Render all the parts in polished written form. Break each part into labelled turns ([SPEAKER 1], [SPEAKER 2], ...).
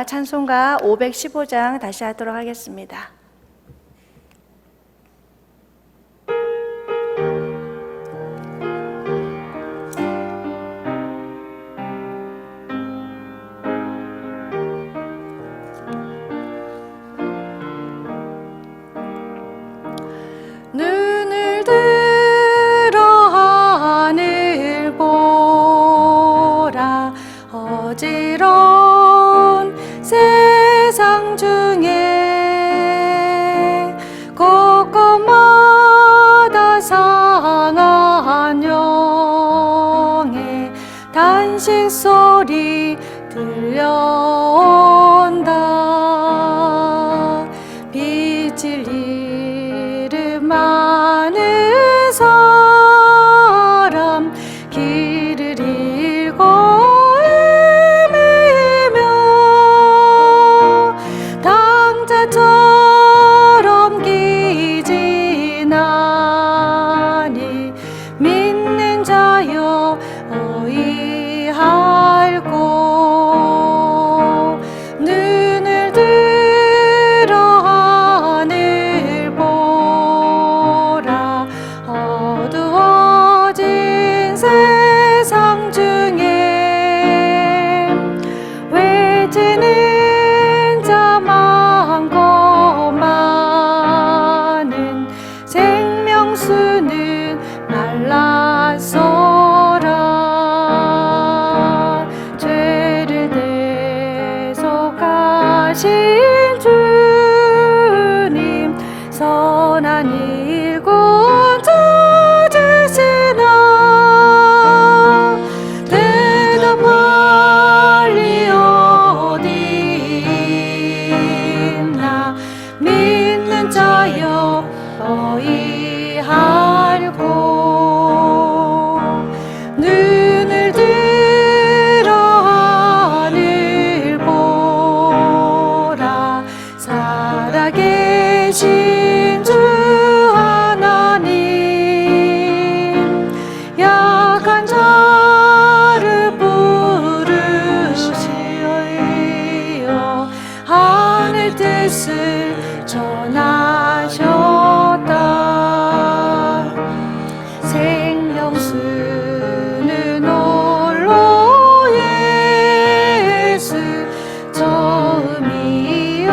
[SPEAKER 1] 찬송가 515장 다시 하도록 하겠습니다. 눈을 들어 하늘 보라. 어지러운 세상 중에 곳곳마다 상한 영의 단식 소리 들려온다. 빛을 잃은 많은 사람, 길을 잃고 헤매며 당자처럼 기진하니 믿는 자여 어이할고. 눈을 들어 하늘 보라. 어두워진 세상 중에 외치는 자 많고 많은 생명수는 말랐소라. 죄를 대속하신 주님, 선한 일꾼 찾으시나. 대답할 리 어디 있나. 믿는 자여 어이할고. 눈을 들어 하늘 보라. 살아계신 주 하나님, 약한 자를 부르시어 하늘 뜻을 전하셨다. 생명수는 홀로 예수, 처음이요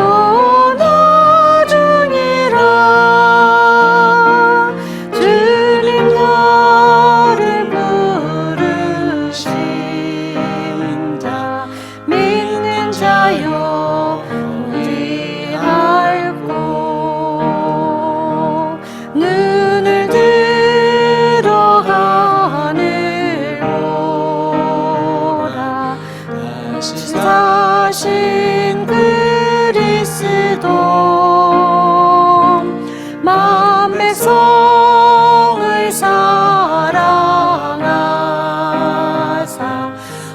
[SPEAKER 1] 나중이라. 주님 나를 부르신 자, 믿는 자여 어이할고. 눈을 들어 하늘 보라. 다시 사신 그리스도, 만백 성을 사랑하사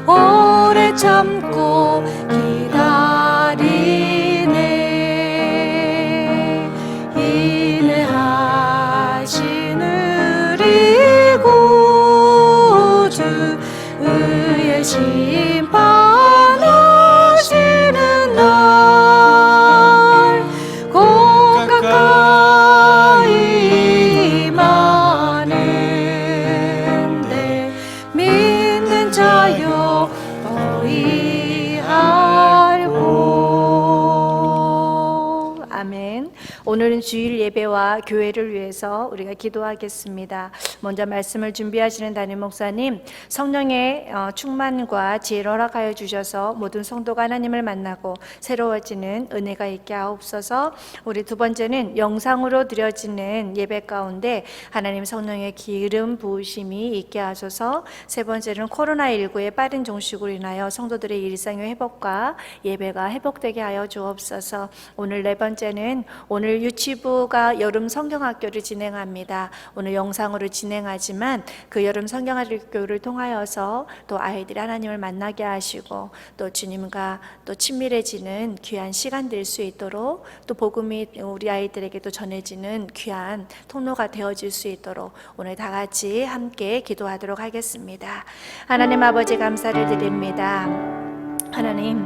[SPEAKER 1] 오래 참고 기다리네. 인내하신 우리 구주, 의의 심판하시는 날 곧 가까이 임하는데 믿는 자여 어이할고. 아멘. 오늘은 주일 예배와 교회를 위해서 우리가 기도하겠습니다. 먼저 말씀을 준비하시는 담임 목사님, 성령의 충만과 지혜를 허락하여 주셔서 모든 성도가 하나님을 만나고 새로워지는 은혜가 있게 하옵소서. 우리 두 번째는 영상으로 드려지는 예배 가운데 하나님 성령의 기름 부으심이 있게 하소서. 세 번째는 코로나19의 빠른 종식으로 인하여 성도들의 일상의 회복과 예배가 회복되게 하여 주옵소서. 오늘 네 번째는 오늘 유치부가 여름 성경학교를 진행합니다. 오늘 영상으로 진행하지만 그 여름 성경학교를 통하여서 또 아이들이 하나님을 만나게 하시고 또 주님과 또 친밀해지는 귀한 시간 될 수 있도록, 또 복음이 우리 아이들에게도 전해지는 귀한 통로가 되어질 수 있도록 오늘 다 같이 함께 기도하도록 하겠습니다. 하나님 아버지, 감사를 드립니다. 하나님,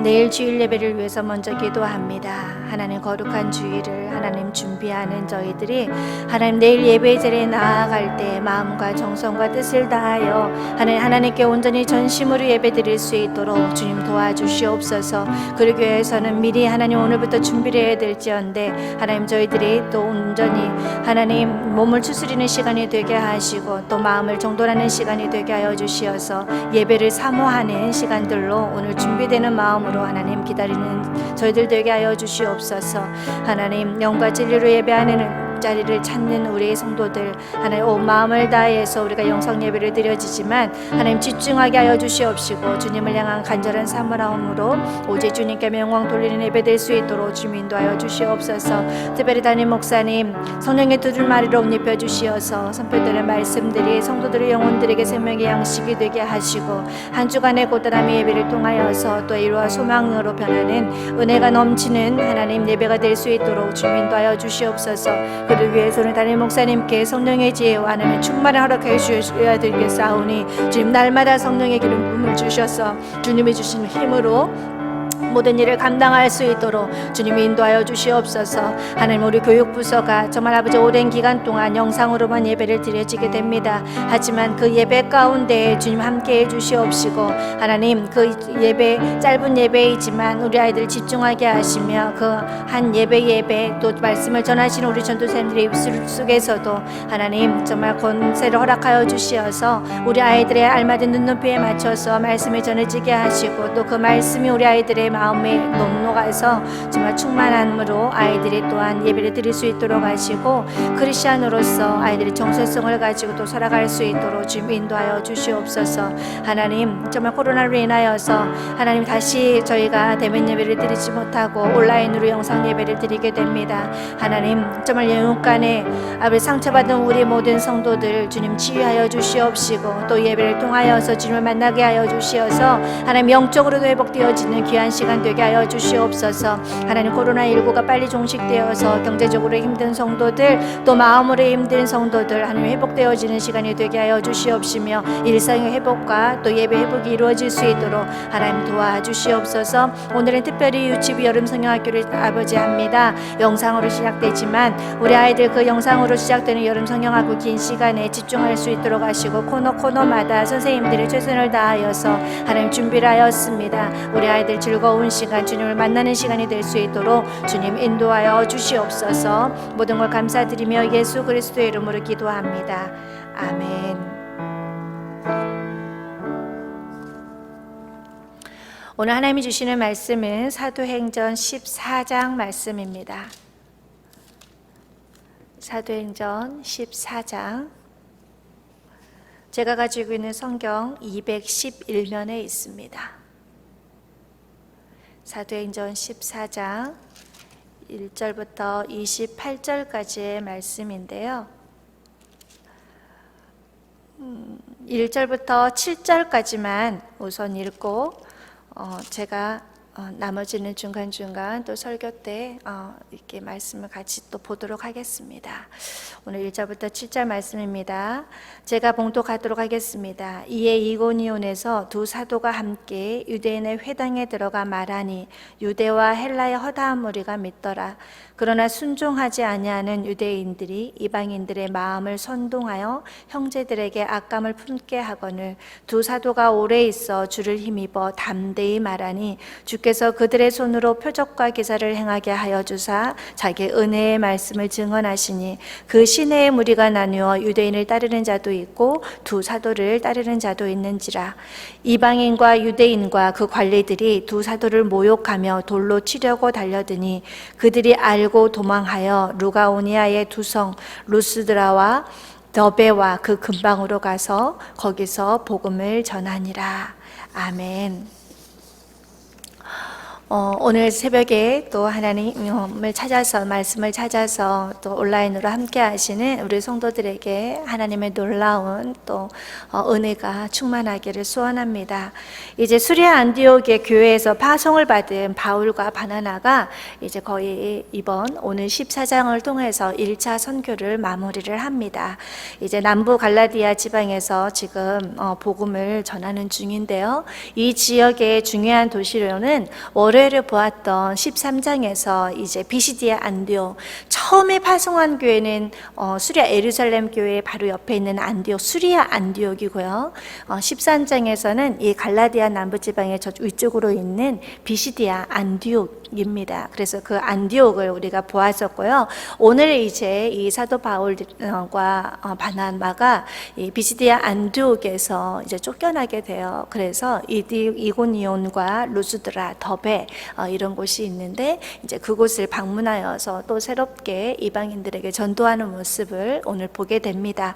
[SPEAKER 1] 내일 주일 예배를 위해서 먼저 기도합니다. 하나님, 거룩한 주일을 하나님 준비하는 저희들이 하나님 내일 예배 자리에 나아갈 때 마음과 정성과 뜻을 다하여 하나님께 온전히 전심으로 예배드릴 수 있도록 주님 도와주시옵소서. 그러기 위해서는 미리 하나님 오늘부터 준비를 해야 될지언데 하나님 저희들이 또 온전히 하나님 몸을 추스리는 시간이 되게 하시고 또 마음을 정돈하는 시간이 되게 하여 주시어서 예배를 사모하는 시간들로 오늘 준비되는 마음으로 하나님 기다리는 저희들 되게 하여 주시옵소서. 하나님 영과 진리로 예배하는 자리를 찾는 우리의 성도들 하나님 온 마음을 다해서 우리가 영성 예배를 드려지지만 하나님 집중하게 하여 주시옵시고 주님을 향한 간절한 사모함으로 오직 주님께 영광 돌리는 예배 될 수 있도록 주님 인도하여 주시옵소서. 특별히 담임 목사님 성령의 두 줄 마리로 옷 입혀 주시어서 선포되는 말씀들이 성도들의 영혼들에게 생명의 양식이 되게 하시고 한 주간의 고단함의 예배를 통하여서 또 이루와 소망으로 변하는 은혜가 넘치는 하나님 예배가 될 수 있도록 주님 인도하여 주시옵소서. 그를 위해서는 담임 목사님께 성령의 지혜와 하나님의 충만을 허락해 주셔야 되겠사오니 주님 날마다 성령의 기름 부음을 주셔서 주님이 주신 힘으로 모든 일을 감당할 수 있도록 주님이 인도하여 주시옵소서. 하나님 우리 교육부서가 정말 아버지 오랜 기간 동안 영상으로만 예배를 드려지게 됩니다. 하지만 그 예배 가운데 주님 함께해 주시옵시고 하나님 그 예배 짧은 예배이지만 우리 아이들 집중하게 하시며 그 한 예배 또 말씀을 전하시는 우리 전도사님들의 입술 속에서도 하나님 정말 권세를 허락하여 주시어서 우리 아이들의 알맞은 눈높이에 맞춰서 말씀을 전해지게 하시고 또 그 말씀이 우리 아이들의 마음에 녹아서 정말 충만함으로 아이들이 또한 예배를 드릴 수 있도록 하시고 크리스찬으로서 아이들이 정체성을 가지고 또 살아갈 수 있도록 주님 인도하여 주시옵소서. 하나님 정말 코로나로 인하여서 하나님 다시 저희가 대면 예배를 드리지 못하고 온라인으로 영상 예배를 드리게 됩니다. 하나님 정말 영육간에 아버지 상처받은 우리 모든 성도들 주님 치유하여 주시옵시고 또 예배를 통하여서 주님을 만나게 하여 주시어서 하나님 영적으로도 회복되어지는 귀한 시간 되게 하여 주시옵소서. 하나님 코로나19가 빨리 종식되어서 경제적으로 힘든 성도들 또 마음으로 힘든 성도들 하나님 회복되어지는 시간이 되게 하여 주시옵시며 일상의 회복과 또 예배 회복이 이루어질 수 있도록 하나님 도와주시옵소서. 오늘은 특별히 유치부 여름 성경학교를 아버지 합니다. 영상으로 시작되지만 우리 아이들 그 영상으로 시작되는 여름 성경학교 긴 시간에 집중할 수 있도록 하시고 코너마다 선생님들이 최선을 다하여서 하나님 준비를 하였습니다. 우리 아이들 즐거운 시간 주님을 만나는 시간이 될 수 있도록 주님 인도하여 주시옵소서. 모든 걸 감사드리며 예수 그리스도의 이름으로 기도합니다. 아멘. 오늘 하나님이 주시는 말씀은 사도행전 14장 말씀입니다. 사도행전 14장 제가 가지고 있는 성경 211면에 있습니다. 사도행전 14장 1절부터 28절까지의 말씀인데요. 1절부터 7절까지만 우선 읽고 제가 나머지는 중간중간 또 설교 때 이렇게 말씀을 같이 또 보도록 하겠습니다. 오늘 1절부터 7절 말씀입니다. 제가 봉독하도록 하겠습니다. 이에 이고니온에서 두 사도가 함께 유대인의 회당에 들어가 말하니 유대와 헬라의 허다한 무리가 믿더라. 그러나 순종하지 아니하는 유대인들이 이방인들의 마음을 선동하여 형제들에게 악감을 품게 하거늘 두 사도가 오래 있어 주를 힘입어 담대히 말하니 주께서 그들의 손으로 표적과 기사를 행하게 하여 주사 자기 은혜의 말씀을 증언하시니 그 시내의 무리가 나누어 유대인을 따르는 자도 있고 두 사도를 따르는 자도 있는지라. 이방인과 유대인과 그 관리들이 두 사도를 모욕하며 돌로 치려고 달려드니 그들이 알고 도망하여 루가오니아의 두 성 루스드라와 더베와 그 근방으로 가서 거기서 복음을 전하니라. 아멘. 오늘 새벽에 또 하나님을 찾아서 말씀을 찾아서 또 온라인으로 함께 하시는 우리 성도들에게 하나님의 놀라운 또 은혜가 충만하기를 소원합니다. 이제 수리아 안디옥의 교회에서 파송을 받은 바울과 바나나가 이제 거의 오늘 14장을 통해서 1차 선교를 마무리를 합니다. 이제 남부 갈라디아 지방에서 지금 복음을 전하는 중인데요. 이 지역의 중요한 도시로는 월요일에 보았던 13장에서 이제 비시디아 안디옥, 처음에 파송한 교회는 수리아 예루살렘 교회 바로 옆에 있는 안디옥, 수리아 안디옥이고요. 13장에서는 이 갈라디아 남부지방의 저 위쪽으로 있는 비시디아 안디옥입니다. 그래서 그 안디옥을 우리가 보았었고요. 오늘 이제 이 사도 바울과 바나바가 이 비시디아 안디옥에서 이제 쫓겨나게 돼요. 그래서 이고니온과 루스드라, 더베 이런 곳이 있는데 이제 그곳을 방문하여서 또 새롭게 이방인들에게 전도하는 모습을 오늘 보게 됩니다.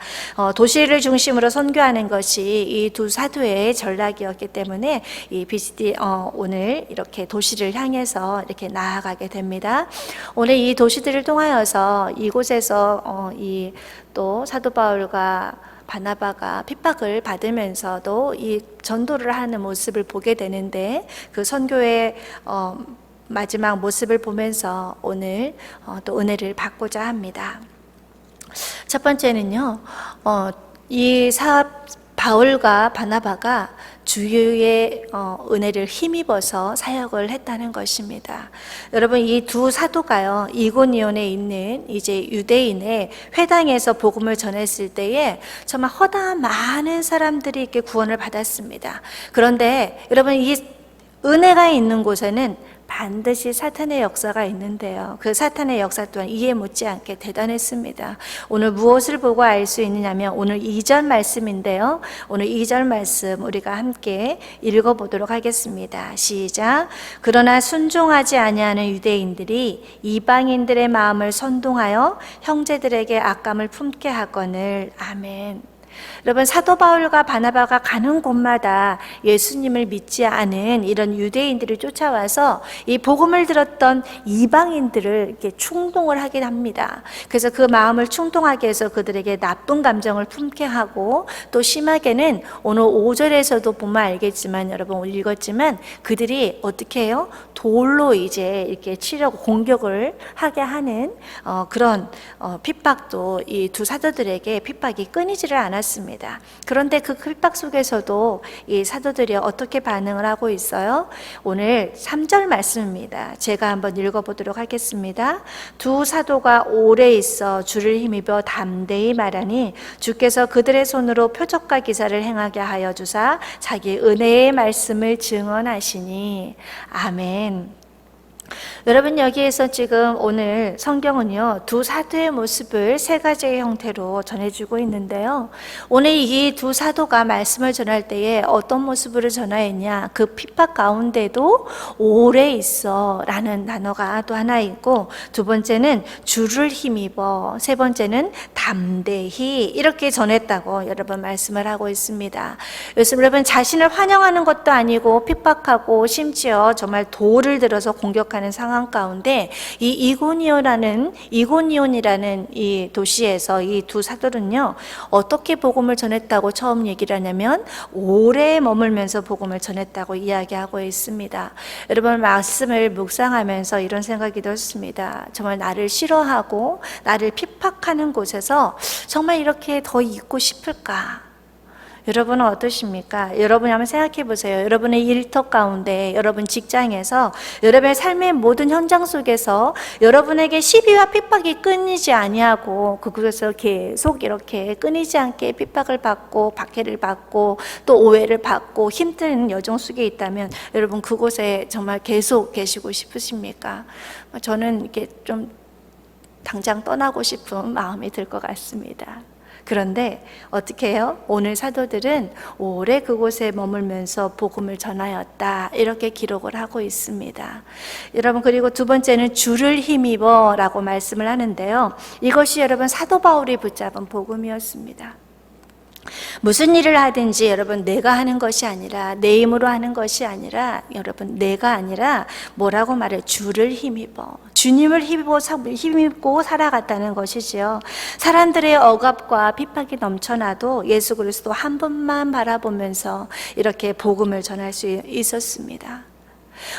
[SPEAKER 1] 도시를 중심으로 선교하는 것이 이 두 사도의 전략이었기 때문에 이 비시디 오늘 이렇게 도시를 향해서 이렇게 나아가게 됩니다. 오늘 이 도시들을 통하여서 이곳에서 이 또 사도 바울과 바나바가 핍박을 받으면서도 이 전도를 하는 모습을 보게 되는데 그 선교의 마지막 모습을 보면서 오늘 또 은혜를 받고자 합니다. 첫 번째는요, 바울과 바나바가 주의 은혜를 힘입어서 사역을 했다는 것입니다. 여러분, 이 두 사도가요, 이고니온에 있는 이제 유대인의 회당에서 복음을 전했을 때에 정말 허다한 많은 사람들이 이렇게 구원을 받았습니다. 그런데 여러분, 이 은혜가 있는 곳에는 반드시 사탄의 역사가 있는데요. 그 사탄의 역사 또한 이해 못지않게 대단했습니다. 오늘 무엇을 보고 알 수 있느냐면 오늘 2절 말씀인데요. 오늘 2절 말씀 우리가 함께 읽어보도록 하겠습니다. 시작. 그러나 순종하지 아니하는 유대인들이 이방인들의 마음을 선동하여 형제들에게 악감을 품게 하거늘. 아멘. 여러분, 사도 바울과 바나바가 가는 곳마다 예수님을 믿지 않은 이런 유대인들이 쫓아와서 이 복음을 들었던 이방인들을 이렇게 충동을 하긴 합니다. 그래서 그 마음을 충동하게 해서 그들에게 나쁜 감정을 품게 하고, 또 심하게는 오늘 5절에서도 보면 알겠지만, 여러분 오늘 읽었지만 그들이 어떻게 해요? 돌로 이제 이렇게 치려고 공격을 하게 하는 그런 핍박도 이 두 사도들에게 핍박이 끊이지를 않았습니다. 그런데 그 핍박 속에서도 이 사도들이 어떻게 반응을 하고 있어요? 오늘 3절 말씀입니다. 제가 한번 읽어보도록 하겠습니다. 두 사도가 오래 있어 주를 힘입어 담대히 말하니 주께서 그들의 손으로 표적과 기사를 행하게 하여 주사 자기 은혜의 말씀을 증언하시니. 아멘. 여러분, 여기에서 지금 오늘 성경은요, 두 사도의 모습을 세 가지의 형태로 전해주고 있는데요. 오늘 이 두 사도가 말씀을 전할 때에 어떤 모습으로 전하였냐? 그 핍박 가운데도 오래 있어 라는 단어가 또 하나 있고, 두 번째는 주를 힘입어, 세 번째는 담대히 이렇게 전했다고 여러분 말씀을 하고 있습니다. 요즘 여러분 자신을 환영하는 것도 아니고 핍박하고 심지어 정말 돌을 들어서 공격하는 상황 가운데 이 이고니온이라는 이 도시에서 이 두 사도는요, 어떻게 복음을 전했다고 처음 얘기를 하냐면 오래 머물면서 복음을 전했다고 이야기하고 있습니다. 여러분, 말씀을 묵상하면서 이런 생각이 들었습니다. 정말 나를 싫어하고 나를 핍박하는 곳에서 정말 이렇게 더 있고 싶을까? 여러분은 어떠십니까? 여러분이 한번 생각해 보세요. 여러분의 일터 가운데, 여러분 직장에서, 여러분의 삶의 모든 현장 속에서 여러분에게 시비와 핍박이 끊이지 아니하고 그곳에서 계속 이렇게 끊이지 않게 핍박을 받고 박해를 받고 또 오해를 받고 힘든 여정 속에 있다면 여러분 그곳에 정말 계속 계시고 싶으십니까? 저는 이렇게 좀 당장 떠나고 싶은 마음이 들 것 같습니다. 그런데 어떻게 해요? 오늘 사도들은 오래 그곳에 머물면서 복음을 전하였다, 이렇게 기록을 하고 있습니다. 여러분, 그리고 두 번째는 주를 힘입어 라고 말씀을 하는데요, 이것이 여러분 사도 바울이 붙잡은 복음이었습니다. 무슨 일을 하든지 여러분 내가 하는 것이 아니라 내 힘으로 하는 것이 아니라 여러분 내가 아니라 뭐라고 말해? 주를 힘입어. 주님을 힘입고 살아갔다는 것이지요. 사람들의 억압과 핍박이 넘쳐나도 예수 그리스도 한 분만 바라보면서 이렇게 복음을 전할 수 있었습니다.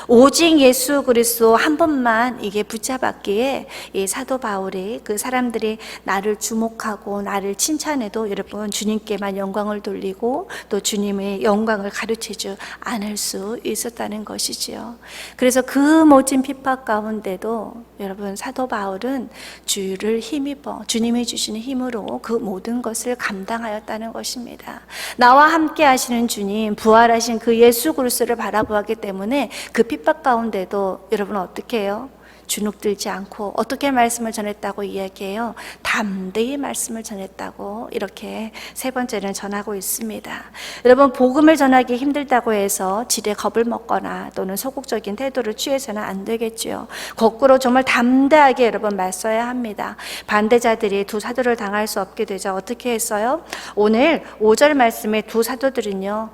[SPEAKER 1] 오직 예수 그리스도 한 분만 이게 붙잡았기에 이 사도 바울이 그 사람들이 나를 주목하고 나를 칭찬해도 여러분 주님께만 영광을 돌리고 또 주님의 영광을 가르치지 않을 수 있었다는 것이지요. 그래서 그 모진 핍박 가운데도 여러분 사도 바울은 주를 힘입어 주님이 주시는 힘으로 그 모든 것을 감당하였다는 것입니다. 나와 함께 하시는 주님, 부활하신 그 예수 그리스도를 바라보았기 때문에 그 핍박 가운데도 여러분 어떻게 해요? 주눅들지 않고 어떻게 말씀을 전했다고 이야기해요? 담대히 말씀을 전했다고 이렇게 세 번째는 전하고 있습니다. 여러분 복음을 전하기 힘들다고 해서 지레 겁을 먹거나 또는 소극적인 태도를 취해서는 안 되겠죠. 거꾸로 정말 담대하게 여러분 맞서야 합니다. 반대자들이 두 사도를 당할 수 없게 되자 어떻게 했어요? 오늘 5절 말씀에 두 사도들은요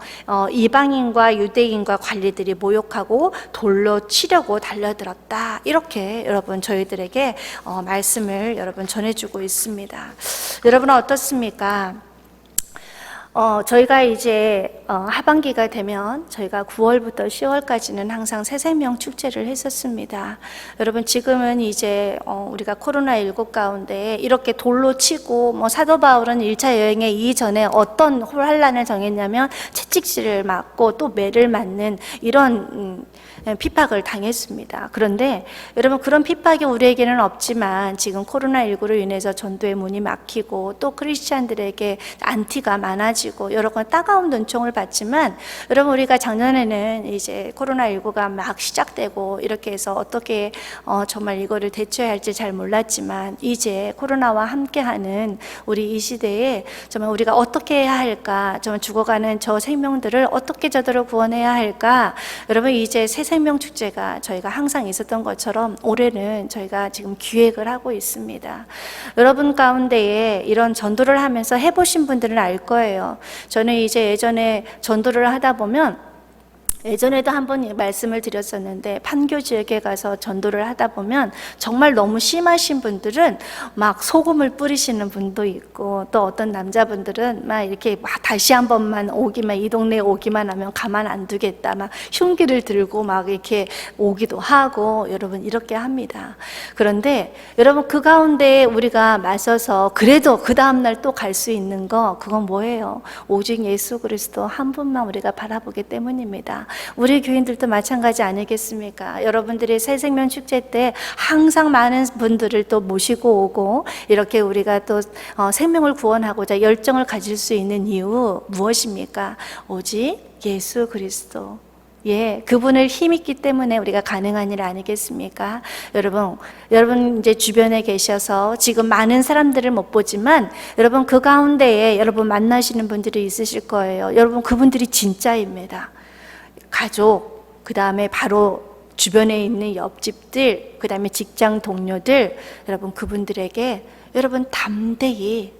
[SPEAKER 1] 이방인과 유대인과 관리들이 모욕하고 돌로 치려고 달려들었다. 이렇게 여러분 저희들에게 말씀을 여러분 전해주고 있습니다. 여러분 어떻습니까? 저희가 이제 하반기가 되면 저희가 9월부터 10월까지는 항상 새생명 축제를 했었습니다. 여러분 지금은 이제 우리가 코로나19 가운데 이렇게 돌로 치고 사도 바울은 1차 여행에 이전에 어떤 환란을 정했냐면 채찍질을 맞고 또 매를 맞는 이런 핍박을 당했습니다. 그런데 여러분 그런 핍박이 우리에게는 없지만 지금 코로나19로 인해서 전도의 문이 막히고 또 크리스찬들에게 안티가 많아지고 여러 번 따가운 눈총을 받지만 여러분 우리가 작년에는 이제 코로나19가 막 시작되고 이렇게 해서 어떻게 정말 이거를 대처해야 할지 잘 몰랐지만 이제 코로나와 함께하는 우리 이 시대에 정말 우리가 어떻게 해야 할까, 정말 죽어가는 저 생명들을 어떻게 저들을 구원해야 할까. 여러분 이제 새 생명 축제가 저희가 항상 있었던 것처럼 올해는 저희가 지금 기획을 하고 있습니다. 여러분 가운데에 이런 전도를 하면서 해보신 분들은 알 거예요. 저는 이제 예전에 전도를 하다 보면 예전에도 한번 말씀을 드렸었는데 판교 지역에 가서 전도를 하다 보면 정말 너무 심하신 분들은 막 소금을 뿌리시는 분도 있고 또 어떤 남자분들은 막 이렇게 다시 한 번만 오기만 이 동네에 오기만 하면 가만 안 두겠다 막 흉기를 들고 막 이렇게 오기도 하고 여러분 이렇게 합니다. 그런데 여러분 그 가운데 우리가 맞서서 그래도 그 다음날 또 갈 수 있는 거 그건 뭐예요? 오직 예수 그리스도 한 분만 우리가 바라보기 때문입니다. 우리 교인들도 마찬가지 아니겠습니까? 여러분들이 새생명 축제 때 항상 많은 분들을 또 모시고 오고 이렇게 우리가 또 생명을 구원하고자 열정을 가질 수 있는 이유 무엇입니까? 오직 예수 그리스도, 그분을 힘있기 때문에 우리가 가능한 일 아니겠습니까? 여러분 이제 주변에 계셔서 지금 많은 사람들을 못 보지만 여러분 그 가운데에 여러분 만나시는 분들이 있으실 거예요. 여러분 그분들이 진짜입니다. 가족, 그 다음에 바로 주변에 있는 옆집들, 그 다음에 직장 동료들, 여러분 그분들에게 여러분 담대히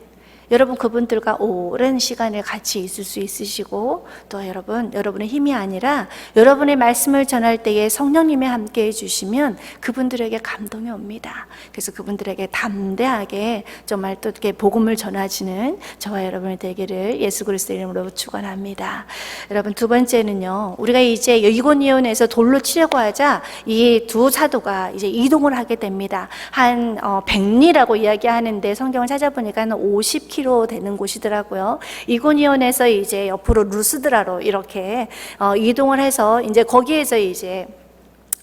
[SPEAKER 1] 여러분 그분들과 오랜 시간을 같이 있을 수 있으시고 또 여러분의 힘이 아니라 여러분의 말씀을 전할 때에 성령님이 함께 해주시면 그분들에게 감동이 옵니다. 그래서 그분들에게 담대하게 정말 또 이렇게 복음을 전하시는 저와 여러분이 되기를 예수 그리스도 이름으로 축원합니다. 여러분 두 번째는요, 우리가 이제 이고니온에서 돌로 치려고 하자 이 두 사도가 이제 이동을 하게 됩니다. 한 백리라고 이야기하는데 성경을 찾아보니까 한 50km 되는 곳이더라고요. 이고니온에서 이제 옆으로 루스드라로 이렇게 이동을 해서 이제 거기에서 이제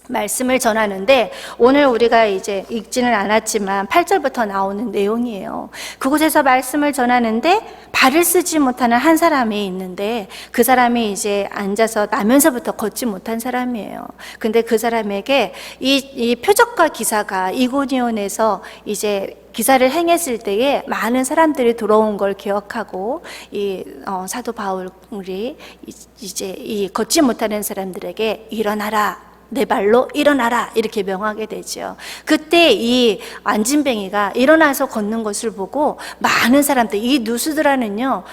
[SPEAKER 1] 말씀을 전하는데 오늘 우리가 이제 읽지는 않았지만 8절부터 나오는 내용이에요. 그곳에서 말씀을 전하는데 발을 쓰지 못하는 한 사람이 있는데 그 사람이 이제 앉아서 나면서부터 걷지 못한 사람이에요. 근데 그 사람에게 이 표적과 기사가 이고니온에서 이제 기사를 행했을 때에 많은 사람들이 들어온 걸 기억하고 이 사도 바울이 이제 이 걷지 못하는 사람들에게 일어나라 내 발로 일어나라 이렇게 명하게 되죠. 그때 이 안진뱅이가 일어나서 걷는 것을 보고 많은 사람들, 이 누스드라는요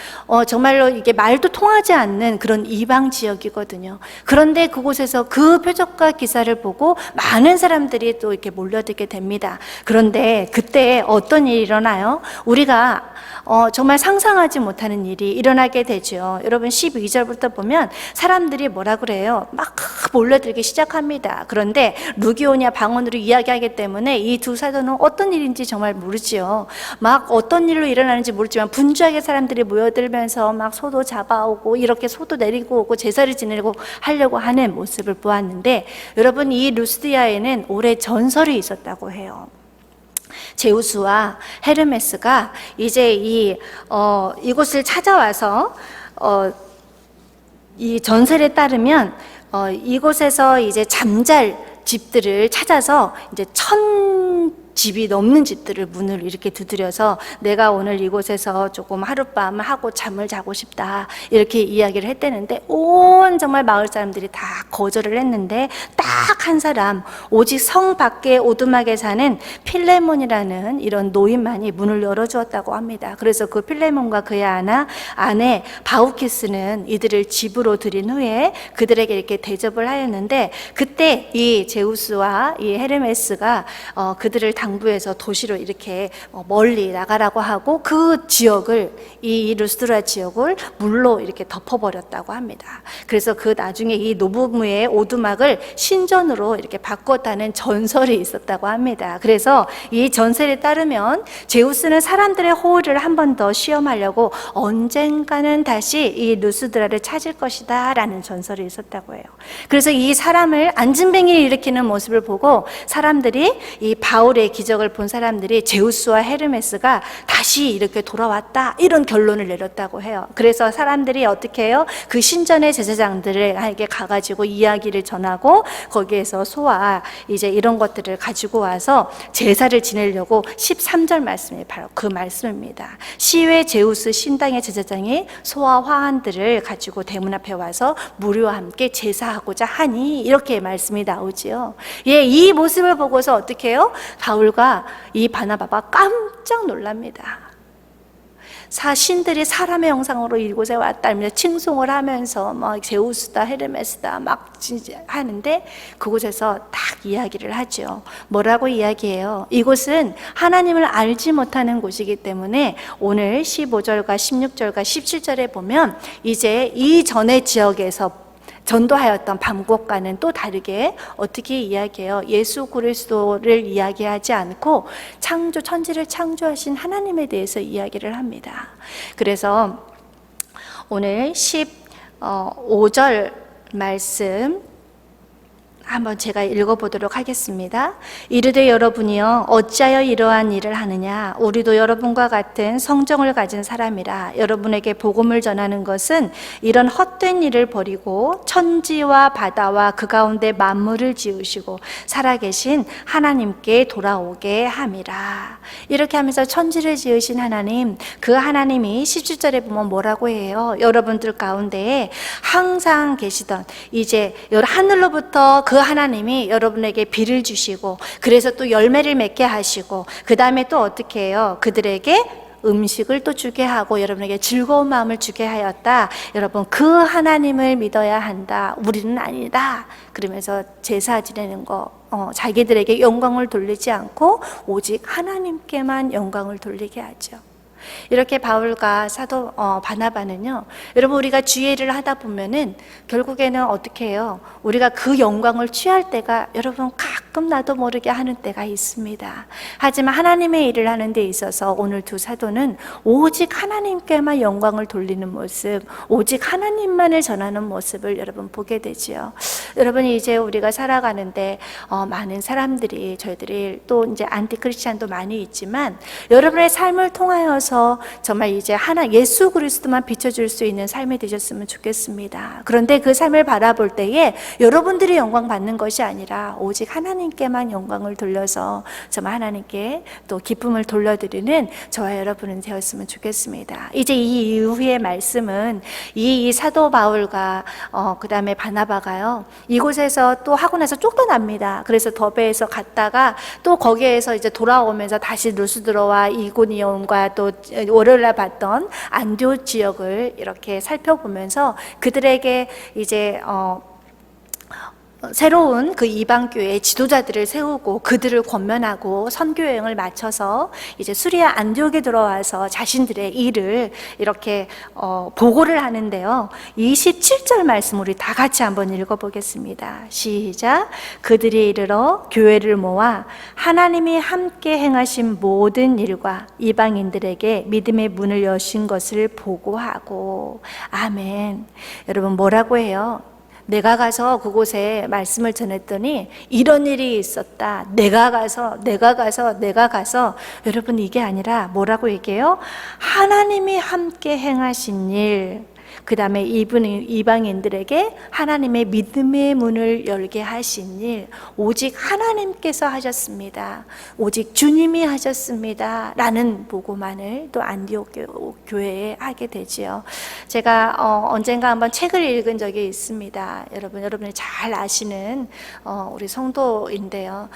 [SPEAKER 1] 정말로 이게 말도 통하지 않는 그런 이방 지역이거든요. 그런데 그곳에서 그 표적과 기사를 보고 많은 사람들이 또 이렇게 몰려들게 됩니다. 그런데 그때 어떤 일이 일어나요? 우리가 정말 상상하지 못하는 일이 일어나게 되죠. 여러분 12절부터 보면 사람들이 뭐라 그래요? 막 몰려들기 시작합니다. 그런데 루기오냐 방언으로 이야기하기 때문에 이 두 사도는 어떤 일인지 정말 모르지요. 막 어떤 일로 일어나는지 모르지만 분주하게 사람들이 모여들면서 막 소도 잡아오고 이렇게 소도 내리고 오고 제사를 지내고 하려고 하는 모습을 보았는데, 여러분 이 루스디아에는 오래 전설이 있었다고 해요. 제우스와 헤르메스가 이제 이곳을 찾아와서 이 전설에 따르면 이곳에서 이제 잠잘 집들을 찾아서 이제 1000집이 넘는 집들을 문을 이렇게 두드려서 내가 오늘 이곳에서 조금 하룻밤을 하고 잠을 자고 싶다 이렇게 이야기를 했대는데, 온 정말 마을 사람들이 다 거절을 했는데 딱 한 사람, 오직 성 밖에 오두막에 사는 필레몬이라는 이런 노인만이 문을 열어주었다고 합니다. 그래서 그 필레몬과 그의 아내 바우키스는 이들을 집으로 들인 후에 그들에게 이렇게 대접을 하였는데, 그때 이 제우스와 이 헤르메스가 그들을 당부해서 도시로 이렇게 멀리 나가라고 하고 그 지역을, 이 루스드라 지역을 물로 이렇게 덮어버렸다고 합니다. 그래서 그 나중에 이 노브무의 오두막을 신전으로 이렇게 바꿨다는 전설이 있었다고 합니다. 그래서 이 전설에 따르면 제우스는 사람들의 호의를 한 번 더 시험하려고 언젠가는 다시 이 루스드라를 찾을 것이다 라는 전설이 있었다고 해요. 그래서 이 사람을 안진뱅이를 일으키는 모습을 보고 사람들이, 이 바울의 기적을 본 사람들이 제우스와 헤르메스가 다시 이렇게 돌아왔다 이런 결론을 내렸다고 해요. 그래서 사람들이 어떻게 해요? 그 신전의 제사장들에게 가가지고 이야기를 전하고 거기에서 소와 이제 이런 것들을 가지고 와서 제사를 지내려고 13절 말씀이 바로 그 말씀입니다. 시외 제우스 신당의 제사장이 소와 화환들을 가지고 대문 앞에 와서 무리와 함께 제사하고자 하니, 이렇게 말씀이 나오지요. 예, 이 모습을 보고서 어떻게 해요? 바울과 이 바나바가 깜짝 놀랍니다. 신들이 사람의 형상으로 이곳에 왔다며 칭송을 하면서 막 제우스다 헤르메스다 막 하는데, 그곳에서 딱 이야기를 하죠. 뭐라고 이야기해요? 이곳은 하나님을 알지 못하는 곳이기 때문에 오늘 15절과 16절과 17절에 보면 이제 이 전의 지역에서 전도하였던 방법과는 또 다르게 어떻게 이야기해요? 예수 그리스도를 이야기하지 않고 천지를 창조하신 하나님에 대해서 이야기를 합니다. 그래서 오늘 15절 말씀 한번 제가 읽어보도록 하겠습니다. 이르되 여러분이여 어찌하여 이러한 일을 하느냐? 우리도 여러분과 같은 성정을 가진 사람이라. 여러분에게 복음을 전하는 것은 이런 헛된 일을 버리고 천지와 바다와 그 가운데 만물을 지으시고 살아계신 하나님께 돌아오게 함이라. 이렇게 하면서 천지를 지으신 하나님, 그 하나님이 17절에 보면 뭐라고 해요? 여러분들 가운데 항상 계시던 이제 하늘로부터 그 하나님이 여러분에게 비를 주시고, 그래서 또 열매를 맺게 하시고, 그 다음에 또 어떻게 해요? 그들에게 음식을 또 주게 하고 여러분에게 즐거운 마음을 주게 하였다. 여러분 그 하나님을 믿어야 한다. 우리는 아니다. 그러면서 제사 지내는 거 자기들에게 영광을 돌리지 않고 오직 하나님께만 영광을 돌리게 하죠. 이렇게 바울과 사도 바나바는요, 여러분 우리가 주의 일을 하다 보면은 결국에는 어떻게 해요? 우리가 그 영광을 취할 때가 여러분 가끔 나도 모르게 하는 때가 있습니다. 하지만 하나님의 일을 하는 데 있어서 오늘 두 사도는 오직 하나님께만 영광을 돌리는 모습, 오직 하나님만을 전하는 모습을 여러분 보게 되지요. 여러분 이제 우리가 살아가는데 많은 사람들이, 저희들이 또 이제 안티 크리스찬도 많이 있지만, 여러분의 삶을 통하여서 정말 이제 예수 그리스도만 비춰줄 수 있는 삶이 되셨으면 좋겠습니다. 그런데 그 삶을 바라볼 때에 여러분들이 영광 받는 것이 아니라 오직 하나님 하나님께만 영광을 돌려서 정말 하나님께 또 기쁨을 돌려드리는 저와 여러분은 되었으면 좋겠습니다. 이제 이 이후의 말씀은 이 사도 바울과 그 다음에 바나바가요, 이곳에서 또 하고 나서 쫓겨납니다. 그래서 더베에서 갔다가 또 거기에서 이제 돌아오면서 다시 루스드로와 이고니온과 또 월요일날 봤던 안디옥 지역을 이렇게 살펴보면서 그들에게 이제 새로운 그 이방교회의 지도자들을 세우고 그들을 권면하고 선교 여행을 마쳐서 이제 수리아 안디옥에 들어와서 자신들의 일을 이렇게 보고를 하는데요. 27절 말씀 우리 다 같이 한번 읽어보겠습니다. 시작. 그들이 이르러 교회를 모아 하나님이 함께 행하신 모든 일과 이방인들에게 믿음의 문을 여신 것을 보고하고. 아멘. 여러분 뭐라고 해요? 내가 가서 그곳에 말씀을 전했더니 이런 일이 있었다. 내가 가서 여러분 이게 아니라 뭐라고 얘기해요? 하나님이 함께 행하신 일, 그 다음에 이방인들에게 하나님의 믿음의 문을 열게 하신 일, 오직 하나님께서 하셨습니다. 오직 주님이 하셨습니다. 라는 보고만을 또 안디옥 교회에 하게 되지요. 제가 언젠가 한번 책을 읽은 적이 있습니다. 여러분이 잘 아시는 우리 성도인데요.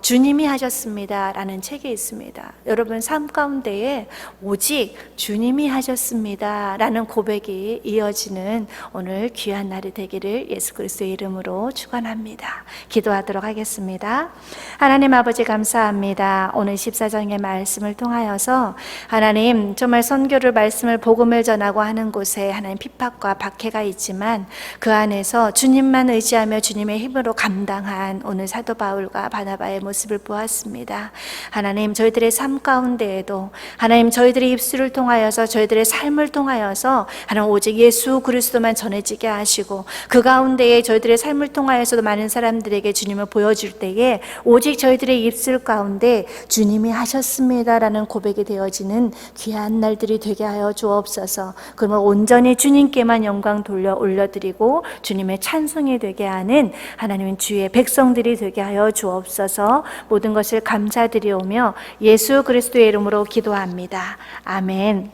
[SPEAKER 1] 주님이 하셨습니다. 라는 책이 있습니다. 여러분 삶 가운데에 오직 주님이 하셨습니다. 라는 고백이 이어지는 오늘 귀한 날이 되기를 예수 그리스도의 이름으로 축원합니다. 기도하도록 하겠습니다. 하나님 아버지 감사합니다. 오늘 14장의 말씀을 통하여서 하나님 정말 선교를 말씀을 복음을 전하고 하는 곳에 하나님 핍박과 박해가 있지만 그 안에서 주님만 의지하며 주님의 힘으로 감당한 오늘 사도 바울과 바나바의 모습을 보았습니다. 하나님 저희들의 삶 가운데에도 하나님 저희들의 입술을 통하여서 저희들의 삶을 통하여서 하나님 오직 예수 그리스도만 전해지게 하시고 그 가운데에 저희들의 삶을 통하여서도 많은 사람들에게 주님을 보여줄 때에 오직 저희들의 입술 가운데 주님이 하셨습니다라는 고백이 되어지는 귀한 날들이 되게 하여 주옵소서. 그러면 온전히 주님께만 영광 돌려 올려드리고 주님의 찬송이 되게 하는 하나님의 주의 백성들이 되게 하여 주옵소서. 모든 것을 감사드리오며 예수 그리스도의 이름으로 기도합니다. 아멘.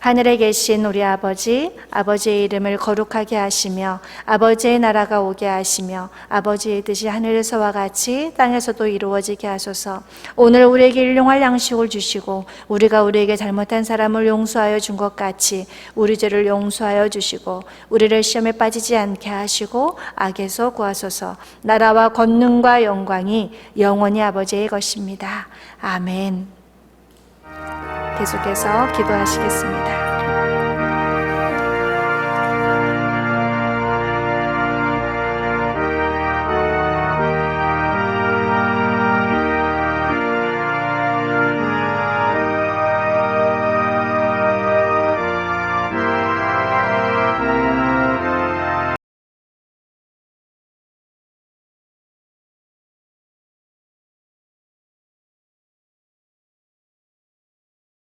[SPEAKER 1] 하늘에 계신 우리 아버지, 아버지의 이름을 거룩하게 하시며 아버지의 나라가 오게 하시며 아버지의 뜻이 하늘에서와 같이 땅에서도 이루어지게 하소서. 오늘 우리에게 일용할 양식을 주시고 우리가 우리에게 잘못한 사람을 용서하여 준 것 같이 우리 죄를 용서하여 주시고 우리를 시험에 빠지지 않게 하시고 악에서 구하소서. 나라와 권능과 영광이 영원히 아버지의 것입니다. 아멘. 계속해서 기도하시겠습니다.